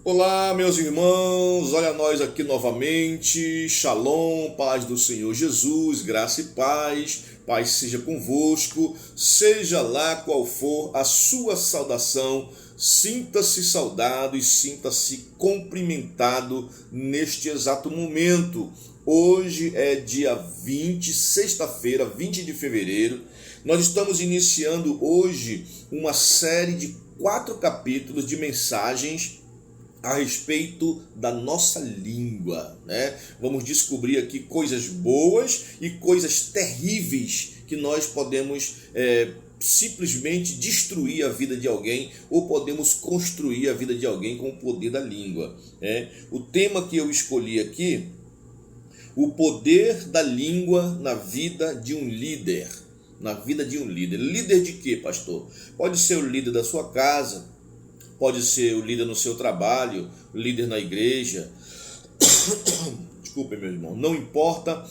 Olá, meus irmãos, olha nós aqui novamente. Shalom, paz do Senhor Jesus, graça e paz seja convosco, seja lá qual for a sua saudação, sinta-se saudado e sinta-se cumprimentado neste exato momento. Hoje é dia 20, sexta-feira, 20 de fevereiro. Nós estamos iniciando hoje uma série de 4 capítulos de mensagens a respeito da nossa língua, né? Vamos descobrir aqui coisas boas e coisas terríveis que nós podemos simplesmente destruir a vida de alguém ou podemos construir a vida de alguém com o poder da língua, né? O tema que eu escolhi aqui, o poder da língua na vida de um líder. Na vida de um líder. Líder de quê, pastor? Pode ser o líder da sua casa, pode ser o líder no seu trabalho, o líder na igreja. Desculpe, meu irmão. Não importa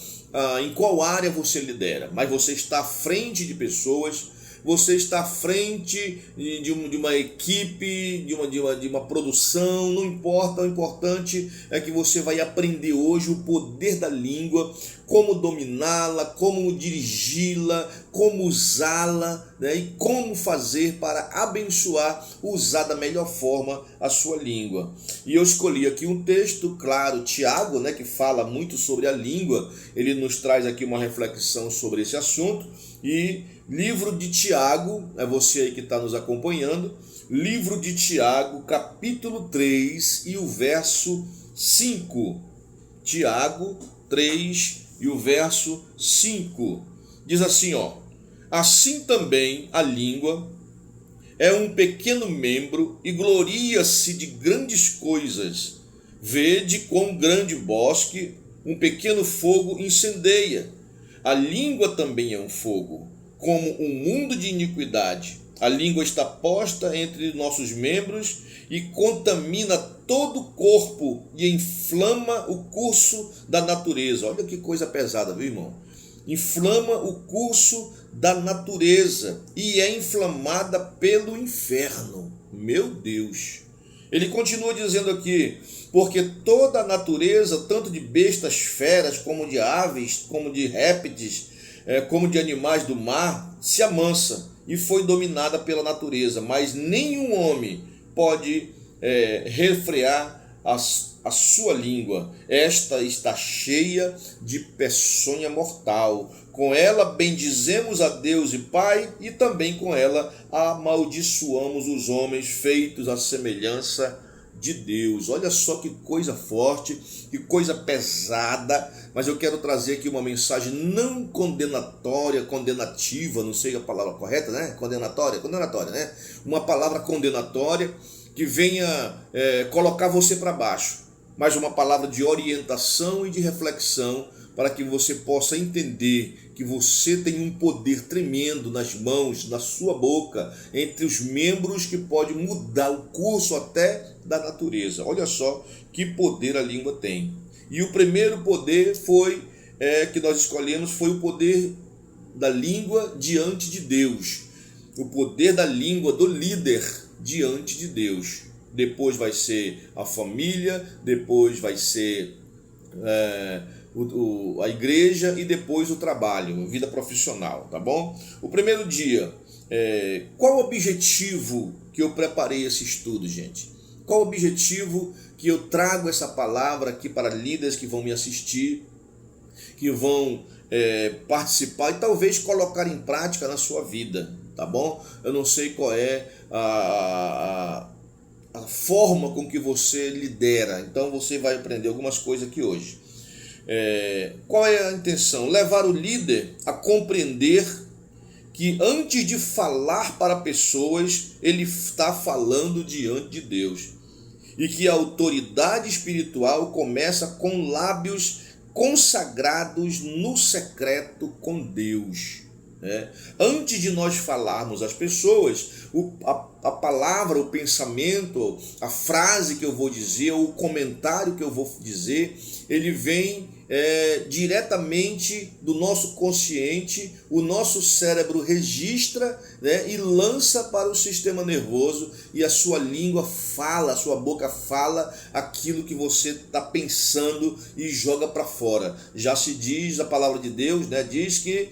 em qual área você lidera, mas você está à frente de pessoas, você está à frente de uma equipe, de uma produção, não importa. O importante é que você vai aprender hoje o poder da língua, como dominá-la, como dirigi-la, como usá-la, né? E como fazer para abençoar, usar da melhor forma a sua língua. E eu escolhi aqui um texto, claro, Tiago, né, que fala muito sobre a língua. Ele nos traz aqui uma reflexão sobre esse assunto. E livro de Tiago, é você aí que está nos acompanhando, livro de Tiago, capítulo 3 e o verso 5. Tiago 3 e o verso 5. Diz assim, ó: assim também a língua é um pequeno membro e gloria-se de grandes coisas. Vede quão grande bosque um pequeno fogo incendeia. A língua também é um fogo, como um mundo de iniquidade. A língua está posta entre nossos membros e contamina todo o corpo e inflama o curso da natureza. Olha que coisa pesada, viu, irmão? Inflama o curso da natureza e é inflamada pelo inferno. Meu Deus! Ele continua dizendo aqui: porque toda a natureza, tanto de bestas, feras, como de aves, como de répteis, como de animais do mar, se amansa e foi dominada pela natureza, mas nenhum homem pode refrear a sua língua. Esta está cheia de peçonha mortal. Com ela bendizemos a Deus e Pai, e também com ela amaldiçoamos os homens feitos à semelhança de Deus. Olha só que coisa forte, que coisa pesada, mas eu quero trazer aqui uma mensagem não condenatória, condenativa, não sei a palavra correta, né? Condenatória, né? Uma palavra condenatória que venha colocar você para baixo, mas uma palavra de orientação e de reflexão para que você possa entender que você tem um poder tremendo nas mãos, na sua boca, entre os membros, que pode mudar o curso até da natureza. Olha só que poder a língua tem. E o primeiro poder que nós escolhemos foi o poder da língua diante de Deus. O poder da língua do líder diante de Deus. Depois vai ser a família, depois vai ser a igreja e depois o trabalho, a vida profissional, tá bom? O primeiro dia, qual o objetivo que eu preparei esse estudo, gente? Qual o objetivo que eu trago essa palavra aqui para líderes que vão me assistir, que vão participar e talvez colocar em prática na sua vida, tá bom? Eu não sei qual é a forma com que você lidera, então você vai aprender algumas coisas aqui hoje. Qual é a intenção? Levar o líder a compreender que antes de falar para pessoas, ele está falando diante de Deus. E que a autoridade espiritual começa com lábios consagrados no secreto com Deus. Antes de nós falarmos às pessoas, a palavra, o pensamento, a frase que eu vou dizer, o comentário que eu vou dizer, ele vem diretamente do nosso consciente, o nosso cérebro registra, né, e lança para o sistema nervoso, e a sua língua fala, a sua boca fala aquilo que você está pensando e joga para fora. Já se diz, a palavra de Deus, né, diz que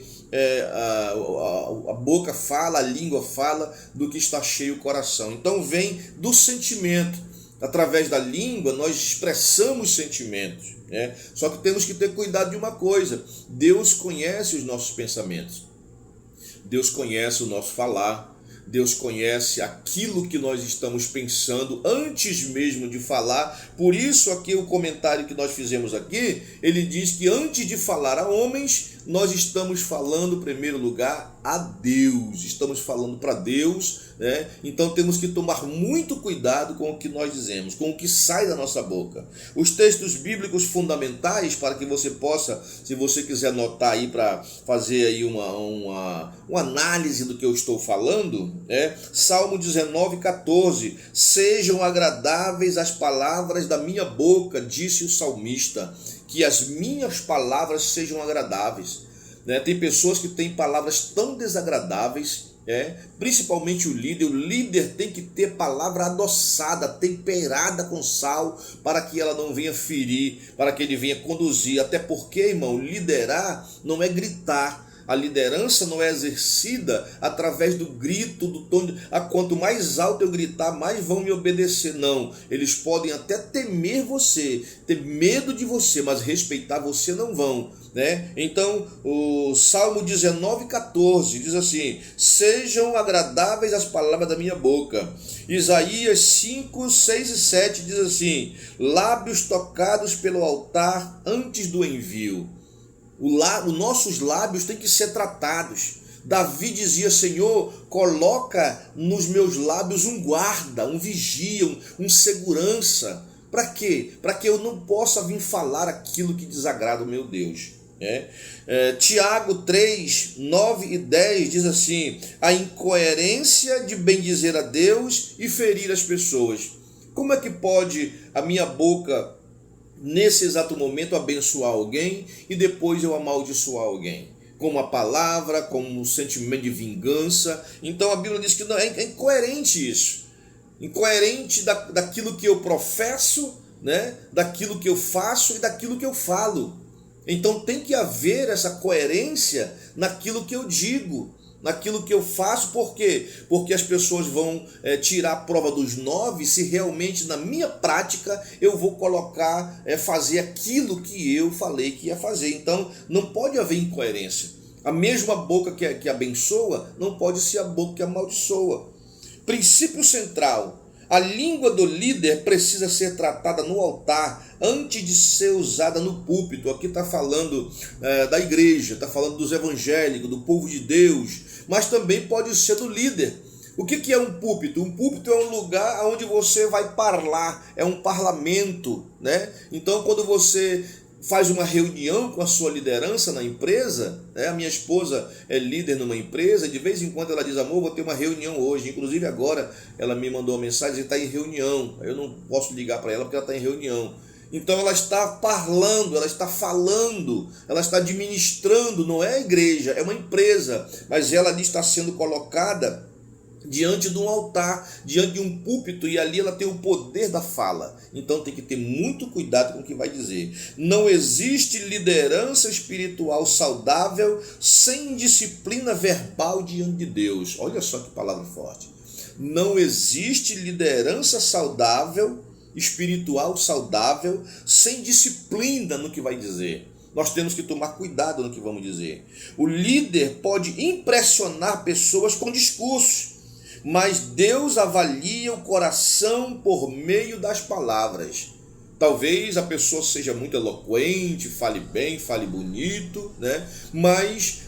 a boca fala, a língua fala do que está cheio o coração. Então vem do sentimento. Através da língua nós expressamos sentimentos, né? Só que temos que ter cuidado de uma coisa: Deus conhece os nossos pensamentos, Deus conhece o nosso falar, Deus conhece aquilo que nós estamos pensando antes mesmo de falar. Por isso aqui o comentário que nós fizemos aqui, ele diz que antes de falar a homens, nós estamos falando em primeiro lugar a Deus, estamos falando para Deus, né? Então temos que tomar muito cuidado com o que nós dizemos, com o que sai da nossa boca. Os textos bíblicos fundamentais para que você possa, se você quiser anotar aí para fazer aí uma análise do que eu estou falando, Salmo 19:14, sejam agradáveis as palavras da minha boca, disse o salmista, que as minhas palavras sejam agradáveis. Tem pessoas que têm palavras tão desagradáveis, principalmente o líder tem que ter palavra adoçada, temperada com sal, para que ela não venha ferir, para que ele venha conduzir. Até porque, irmão, liderar não é gritar. A liderança não é exercida através do grito, do tom. Quanto mais alto eu gritar, mais vão me obedecer. Não, eles podem até temer você, ter medo de você, mas respeitar você não vão, né? Então, o Salmo 19:14 diz assim: sejam agradáveis as palavras da minha boca. Isaías 5, 6 e 7 diz assim: lábios tocados pelo altar antes do envio. Os nossos lábios têm que ser tratados. Davi dizia: Senhor, coloca nos meus lábios um guarda, um vigia, um segurança. Para quê? Para que eu não possa vir falar aquilo que desagrada o meu Deus. Tiago 3, 9 e 10 diz assim: a incoerência de bendizer a Deus e ferir as pessoas. Como é que pode a minha boca nesse exato momento abençoar alguém e depois eu amaldiçoar alguém? Com uma palavra, com um sentimento de vingança. Então a Bíblia diz que não, é incoerente isso. Incoerente daquilo que eu professo, né? Daquilo que eu faço e daquilo que eu falo. Então tem que haver essa coerência naquilo que eu digo, naquilo que eu faço. Por quê? Porque as pessoas vão tirar a prova dos 9 se realmente na minha prática eu vou colocar, fazer aquilo que eu falei que ia fazer. Então não pode haver incoerência. A mesma boca que abençoa não pode ser a boca que amaldiçoa. Princípio central: a língua do líder precisa ser tratada no altar antes de ser usada no púlpito. Aqui está falando da igreja, está falando dos evangélicos, do povo de Deus, mas também pode ser do líder. O que é um púlpito? Um púlpito é um lugar onde você vai falar, é um parlamento, né? Então, quando você faz uma reunião com a sua liderança na empresa, a minha esposa é líder numa empresa, de vez em quando ela diz: amor, vou ter uma reunião hoje. Inclusive agora ela me mandou uma mensagem dizendo que está em reunião. Eu não posso ligar para ela porque ela está em reunião. Então ela está falando, ela está falando, ela está administrando. Não é a igreja, é uma empresa, mas ela ali está sendo colocada diante de um altar, diante de um púlpito, e ali ela tem o poder da fala. Então tem que ter muito cuidado com o que vai dizer. Não existe liderança espiritual saudável sem disciplina verbal diante de Deus. Olha só que palavra forte. Não existe liderança saudável, espiritual saudável, sem disciplina no que vai dizer. Nós temos que tomar cuidado no que vamos dizer. O líder pode impressionar pessoas com discursos, mas Deus avalia o coração por meio das palavras. Talvez a pessoa seja muito eloquente, fale bem, fale bonito, né? Mas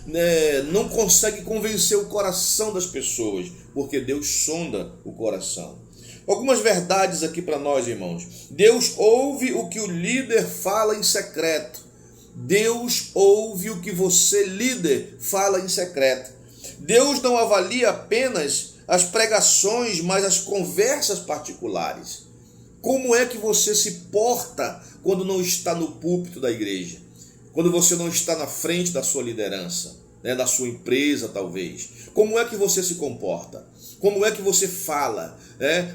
não consegue convencer o coração das pessoas, porque Deus sonda o coração. Algumas verdades aqui para nós, irmãos. Deus ouve o que o líder fala em secreto. Deus ouve o que você, líder, fala em secreto. Deus não avalia apenas as pregações, mas as conversas particulares. Como é que você se porta quando não está no púlpito da igreja? Quando você não está na frente da sua liderança, da sua empresa talvez? Como é que você se comporta? Como é que você fala?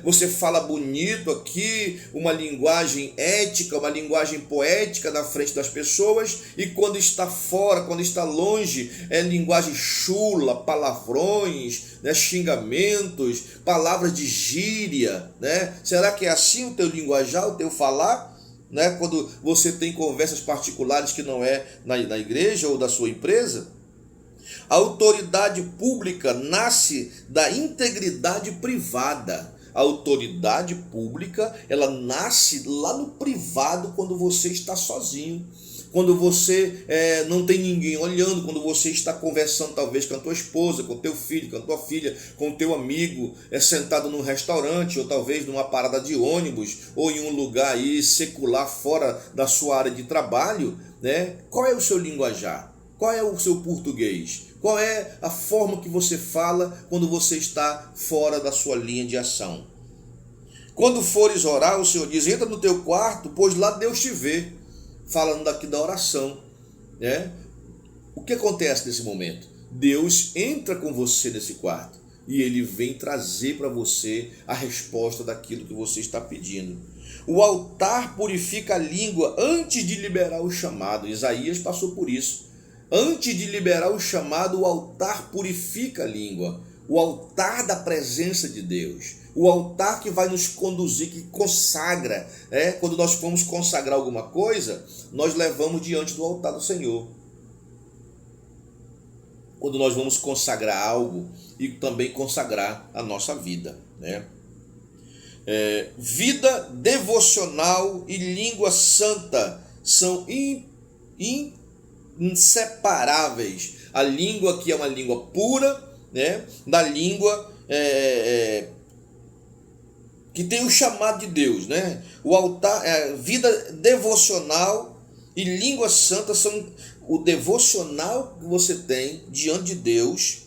Você fala bonito aqui, uma linguagem ética, uma linguagem poética na frente das pessoas, e quando está fora, quando está longe, é linguagem chula, palavrões, xingamentos, palavras de gíria. Será que é assim o teu linguajar, o teu falar? Quando você tem conversas particulares que não é na igreja ou da sua empresa? A autoridade pública nasce da integridade privada. A autoridade pública, ela nasce lá no privado, quando você está sozinho, quando você não tem ninguém olhando, quando você está conversando talvez com a tua esposa, com o teu filho, com a tua filha, com o teu amigo, sentado num restaurante, ou talvez numa parada de ônibus, ou em um lugar aí secular fora da sua área de trabalho. Qual é o seu linguajar? Qual é o seu português? Qual é a forma que você fala quando você está fora da sua linha de ação? Quando fores orar, o Senhor diz: entra no teu quarto, pois lá Deus te vê. Falando aqui da oração. O que acontece nesse momento? Deus entra com você nesse quarto e Ele vem trazer para você a resposta daquilo que você está pedindo. O altar purifica a língua antes de liberar o chamado. Isaías passou por isso. Antes de liberar o chamado, o altar purifica a língua. O altar da presença de Deus. O altar que vai nos conduzir, que consagra. Quando nós formos consagrar alguma coisa, nós levamos diante do altar do Senhor. Quando nós vamos consagrar algo e também consagrar a nossa vida. Vida devocional e língua santa são inseparáveis. A língua que é uma língua pura, da língua que tem o chamado de Deus. O altar, vida devocional e língua santa são o devocional que você tem diante de Deus.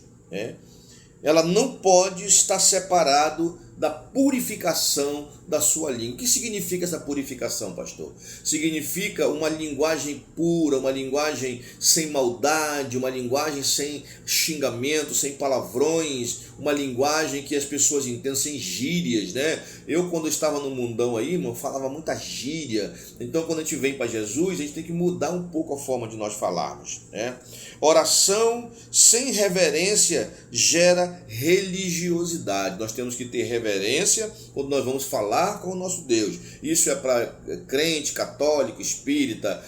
Ela não pode estar separado da purificação da sua língua. O que significa essa purificação, pastor? Significa uma linguagem pura, uma linguagem sem maldade, uma linguagem sem xingamento, sem palavrões, uma linguagem que as pessoas entendam, sem gírias. Eu, quando estava no mundão aí, irmão, falava muita gíria. Então, quando a gente vem para Jesus, a gente tem que mudar um pouco a forma de nós falarmos. Oração sem reverência gera religiosidade. Nós temos que ter reverência quando nós vamos falar com o nosso Deus. Isso é para crente, católico, espírita,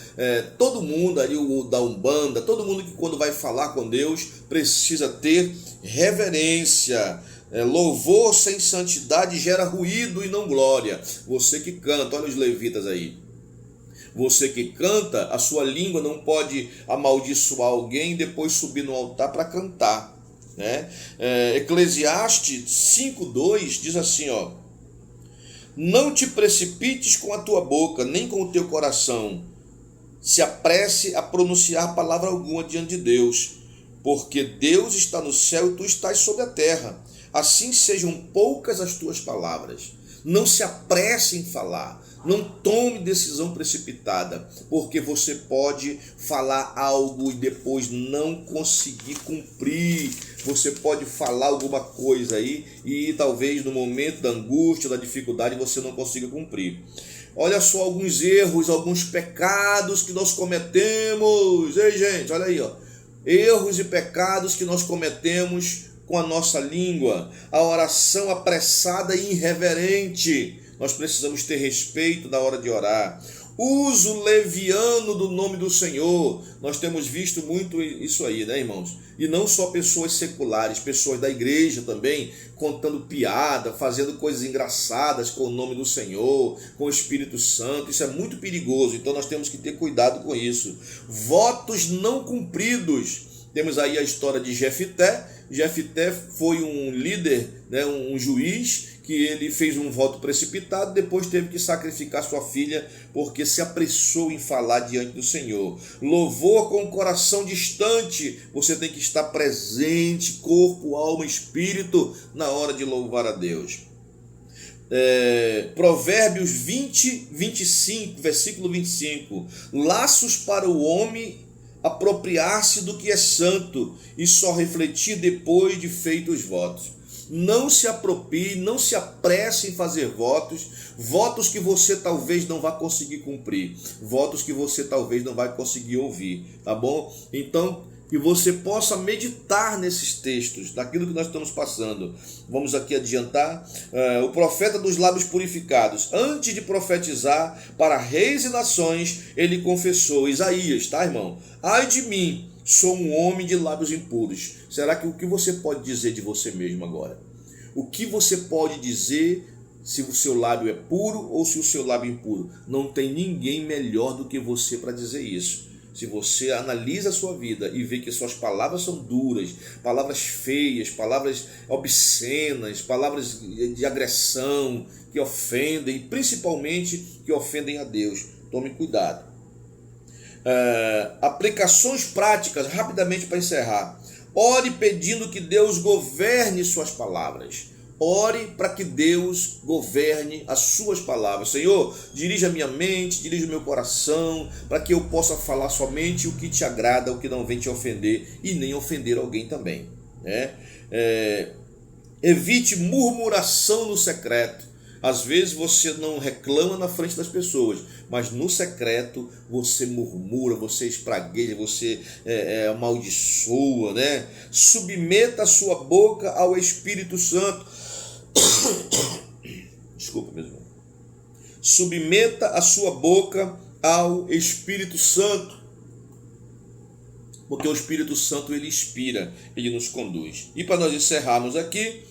todo mundo ali, o da Umbanda, todo mundo que quando vai falar com Deus precisa ter reverência. Louvor sem santidade gera ruído e não glória. Você que canta, olha os levitas aí. Você que canta, a sua língua não pode amaldiçoar alguém e depois subir no altar para cantar. Eclesiastes 5:2 diz assim: não te precipites com a tua boca, nem com o teu coração, se apresse a pronunciar palavra alguma diante de Deus, porque Deus está no céu e tu estás sobre a terra. Assim sejam poucas as tuas palavras. Não se apresse em falar. Não tome decisão precipitada, porque você pode falar algo e depois não conseguir cumprir. Você pode falar alguma coisa aí e talvez no momento da angústia, da dificuldade, você não consiga cumprir. Olha só alguns erros, alguns pecados que nós cometemos. Ei, gente, olha aí, erros e pecados que nós cometemos com a nossa língua. A oração apressada e irreverente. Nós precisamos ter respeito na hora de orar. Uso leviano do nome do Senhor. Nós temos visto muito isso aí, irmãos? E não só pessoas seculares, pessoas da igreja também, contando piada, fazendo coisas engraçadas com o nome do Senhor, com o Espírito Santo. Isso é muito perigoso, então nós temos que ter cuidado com isso. Votos não cumpridos. Temos aí a história de Jefté. Jefté foi um líder, um juiz, que ele fez um voto precipitado, depois teve que sacrificar sua filha porque se apressou em falar diante do Senhor. Louvor com o coração distante, você tem que estar presente, corpo, alma, espírito, na hora de louvar a Deus. Provérbios 25, versículo 25. Laços para o homem apropriar-se do que é santo e só refletir depois de feitos os votos. Não se aproprie, não se apresse em fazer votos que você talvez não vá conseguir cumprir, votos que você talvez não vai conseguir ouvir, tá bom? Então, que você possa meditar nesses textos, daquilo que nós estamos passando. Vamos aqui adiantar. O profeta dos lábios purificados, antes de profetizar para reis e nações, ele confessou, Isaías, tá, irmão? Ai de mim, sou um homem de lábios impuros. Será que o que você pode dizer de você mesmo agora? O que você pode dizer se o seu lábio é puro ou se o seu lábio é impuro? Não tem ninguém melhor do que você para dizer isso. Se você analisa a sua vida e vê que suas palavras são duras, palavras feias, palavras obscenas, palavras de agressão, que ofendem, principalmente que ofendem a Deus, tome cuidado. Aplicações práticas, rapidamente para encerrar. Ore pedindo que Deus governe suas palavras. Ore para que Deus governe as suas palavras. Senhor, dirija a minha mente, dirija o meu coração, para que eu possa falar somente o que te agrada, o que não vem te ofender e nem ofender alguém também, né? Evite murmuração no secreto. Às vezes você não reclama na frente das pessoas, mas no secreto você murmura, você espragueia, você amaldiçoa, né? Submeta a sua boca ao Espírito Santo. Desculpa, meu irmão. Submeta a sua boca ao Espírito Santo, porque o Espírito Santo ele inspira, ele nos conduz. E para nós encerrarmos aqui,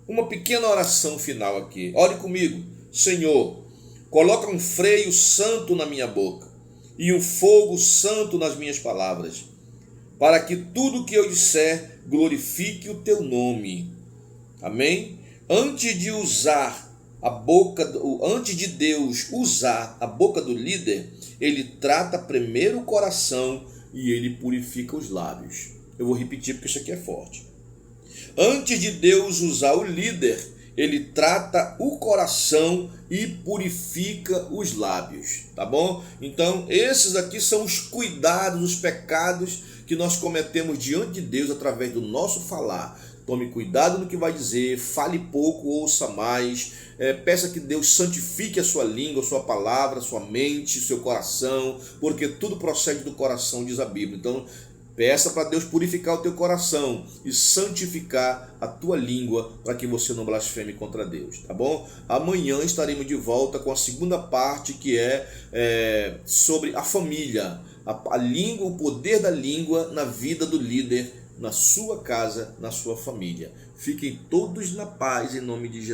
uma pequena oração final aqui. Ore comigo. Senhor, coloca um freio santo na minha boca e um fogo santo nas minhas palavras, para que tudo que eu disser glorifique o teu nome. Amém? Antes de Deus usar a boca do líder, ele trata primeiro o coração e ele purifica os lábios. Eu vou repetir porque isso aqui é forte. Antes de Deus usar o líder, ele trata o coração e purifica os lábios, tá bom? Então, esses aqui são os cuidados, os pecados que nós cometemos diante de Deus através do nosso falar. Tome cuidado no que vai dizer, fale pouco, ouça mais, peça que Deus santifique a sua língua, a sua palavra, a sua mente, o seu coração, porque tudo procede do coração, diz a Bíblia. Então, peça para Deus purificar o teu coração e santificar a tua língua para que você não blasfeme contra Deus, tá bom? Amanhã estaremos de volta com a segunda parte que é sobre a família, a língua, o poder da língua na vida do líder, na sua casa, na sua família. Fiquem todos na paz em nome de Jesus.